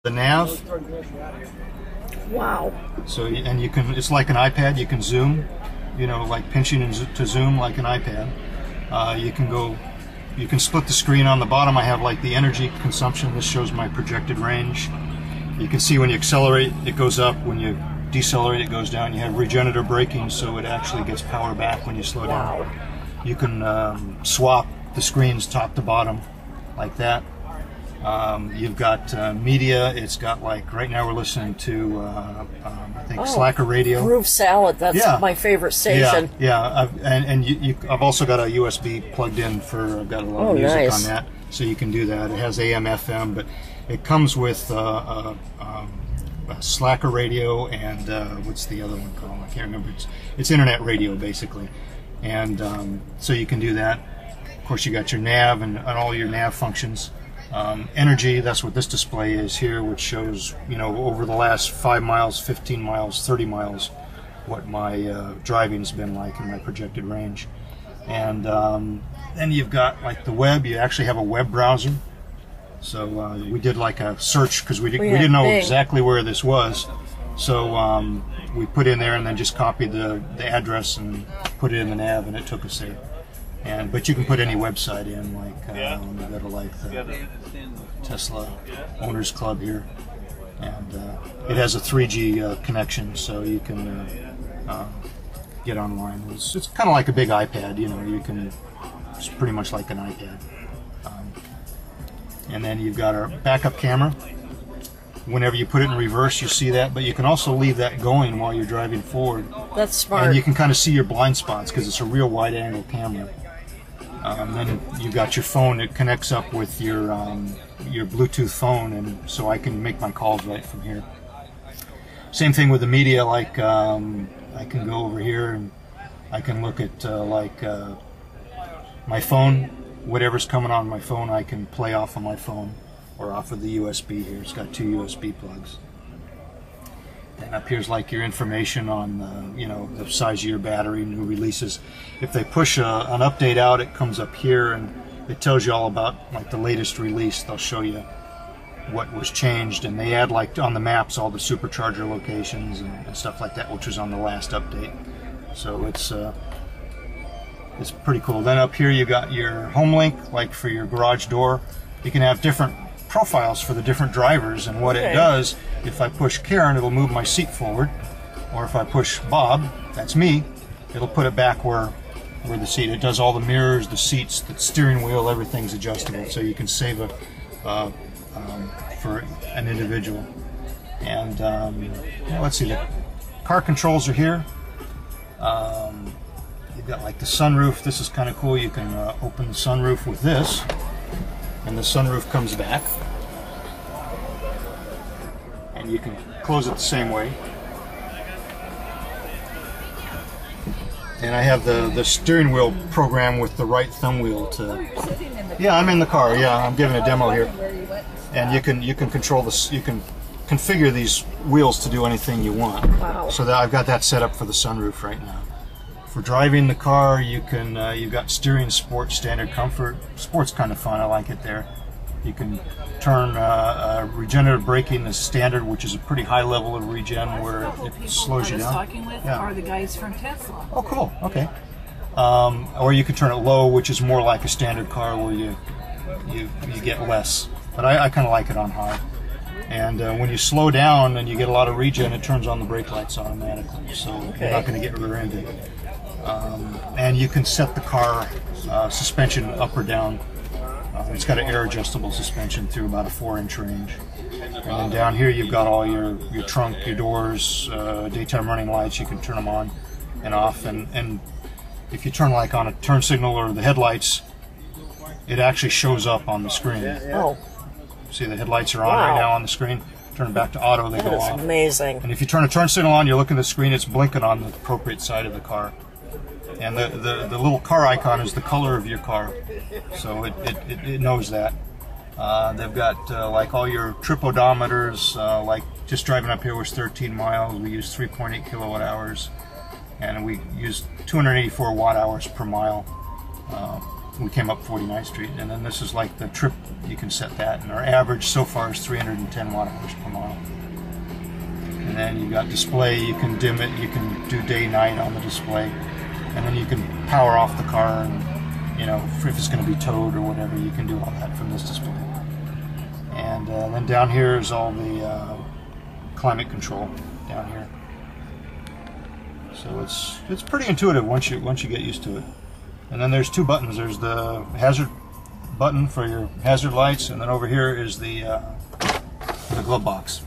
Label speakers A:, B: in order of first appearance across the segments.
A: The nav.
B: Wow.
A: So, and you can, it's like an iPad, you can zoom, you know, like pinching to zoom like an iPad. You can split the screen. On the bottom I have like the energy consumption. This shows my projected range. You can see when you accelerate it goes up, when you decelerate it goes down. You have regenerative braking, so it actually gets power back when you slow down.
B: Wow.
A: You can swap the screens top to bottom like that. You've got media. It's got, like, right now we're listening to I think Slacker Radio.
B: Groove Salad. That's my favorite station.
A: Yeah. I've also got a USB plugged in for. I've got a lot of music on that, so you can do that. It has AM, FM, but it comes with Slacker Radio and what's the other one called? I can't remember. It's internet radio basically, and so you can do that. Of course, you got your nav and all your nav functions. Energy, that's what this display is here, which shows, you know, over the last 5 miles, 15 miles, 30 miles, what my driving's been like in my projected range. And then you've got, like, the web. You actually have a web browser. So we did like a search because we didn't know exactly where this was. So we put in there and then just copied the address and put it in the nav, and it took us there. But you can put any website in, like we go to like the Tesla Owners Club here, and it has a 3G connection, so you can get online. It's kind of like a big iPad, you know. It's pretty much like an iPad. And then you've got our backup camera. Whenever you put it in reverse, you see that, but you can also leave that going while you're driving forward.
B: That's smart.
A: And you can kind of see your blind spots because it's a real wide-angle camera. Then you've got your phone. It connects up with your Bluetooth phone, and so I can make my calls right from here. Same thing with the media. Like I can go over here and I can look at my phone. Whatever's coming on my phone, I can play off of my phone or off of the USB here. It's got 2 USB plugs. And up here's like your information on you know, the size of your battery, new releases. If they push an update out, it comes up here and it tells you all about, like, the latest release. They'll show you what was changed, and they add, like, on the maps all the supercharger locations and stuff like that, which was on the last update. So it's pretty cool. Then up here you got your home link, like for your garage door. You can have different profiles for the different drivers, and what it does, if I push Karen, it'll move my seat forward, or if I push Bob, that's me, it'll put it back where the seat. It does all the mirrors, the seats, the steering wheel, everything's adjustable, so you can save for an individual. And let's see, the car controls are here. You've got, like, the sunroof. This is kind of cool. You can open the sunroof with this, and the sunroof comes back, and you can close it the same way. And I have the steering wheel program with the right thumb wheel to. Yeah, I'm in the car. Yeah, I'm giving a demo here, and you can control this. You can configure these wheels to do anything you want.
B: Wow.
A: So that I've got that set up for the sunroof right now. For driving the car, you can you've got steering, sport, standard, comfort. Sport's kind of fun. I like it there. You can turn regenerative braking as standard, which is a pretty high level of regen where it slows you down.
C: I was talking with are the guys from Tesla.
A: Oh, cool. Okay. Or you can turn it low, which is more like a standard car where you get less. But I kind of like it on high. And when you slow down and you get a lot of regen, it turns on the brake lights automatically, so you're not going to get rear-ended. And you can set the car suspension up or down. It's got an air-adjustable suspension through about a 4-inch range. And then down here you've got all your trunk, your doors, daytime running lights. You can turn them on and off. And if you turn, like, on a turn signal or the headlights, it actually shows up on the screen.
B: Oh.
A: See, the headlights are on right now on the screen. Turn it back to auto, they go off.
B: That's amazing.
A: And if you turn a turn signal on, you look at the screen, it's blinking on the appropriate side of the car. And the little car icon is the color of your car, so it knows that. They've got like all your trip odometers. Like just driving up here was 13 miles. We used 3.8 kilowatt hours, and we used 284 watt hours per mile. we came up 49th Street, and then this is like the trip. You can set that, and our average so far is 310 watt-hours per mile. And then you got display. You can dim it. You can do day-night on the display, and then you can power off the car. And, you know, if it's going to be towed or whatever, you can do all that from this display. And then down here is all the climate control down here. So it's pretty intuitive once you get used to it. And then there's two buttons. There's the hazard button for your hazard lights, and then over here is the glove box.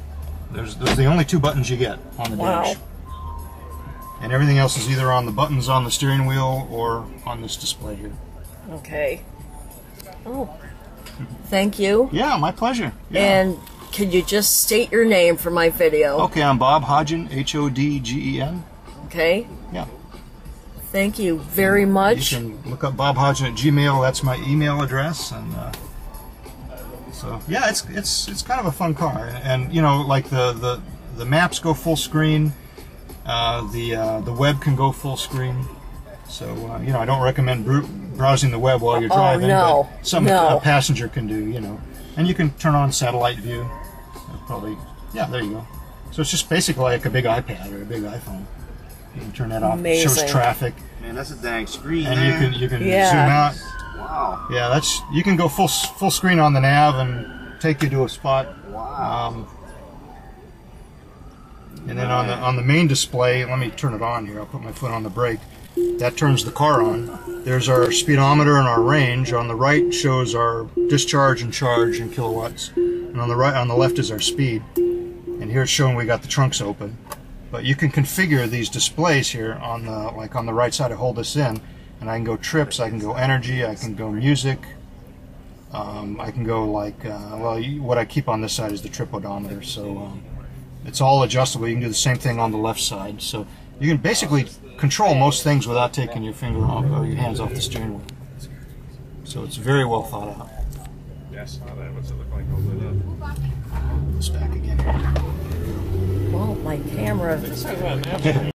A: Those are the only two buttons you get on the dash. And everything else is either on the buttons on the steering wheel or on this display here.
B: Okay. Oh, thank you.
A: Yeah, my pleasure. Yeah.
B: And can you just state your name for my video?
A: Okay, I'm Bob Hodgen, Hodgen.
B: Okay.
A: Yeah.
B: Thank you very much.
A: You can look up Bob Hodgen at Gmail. That's my email address, and so yeah, it's kind of a fun car. And you know, like the maps go full screen, the web can go full screen. So you know, I don't recommend browsing the web while you're driving.
B: No,
A: but a passenger can do. You know, and you can turn on satellite view. Probably, yeah. There you go. So it's just basically like a big iPad or a big iPhone. You can turn that off.
B: Amazing.
A: It shows traffic.
D: Man, that's a dang screen.
A: And you can zoom out.
D: Wow.
A: Yeah, you can go full screen on the nav and take you to a spot.
D: Wow.
A: And then on the main display, let me turn it on here. I'll put my foot on the brake. That turns the car on. There's our speedometer and our range. On the right shows our discharge and charge in kilowatts, and on the left is our speed. And here it's showing we got the trunks open. But you can configure these displays here on the right side. I hold this in, and I can go trips, I can go energy, I can go music, I can go what I keep on this side is the trip odometer. So it's all adjustable. You can do the same thing on the left side. So you can basically control most things without taking your finger off or your hands off the steering wheel. So it's very well thought out.
E: Yeah, I saw that. What's it look like all lit up?
A: It's back again.
B: Well, my camera.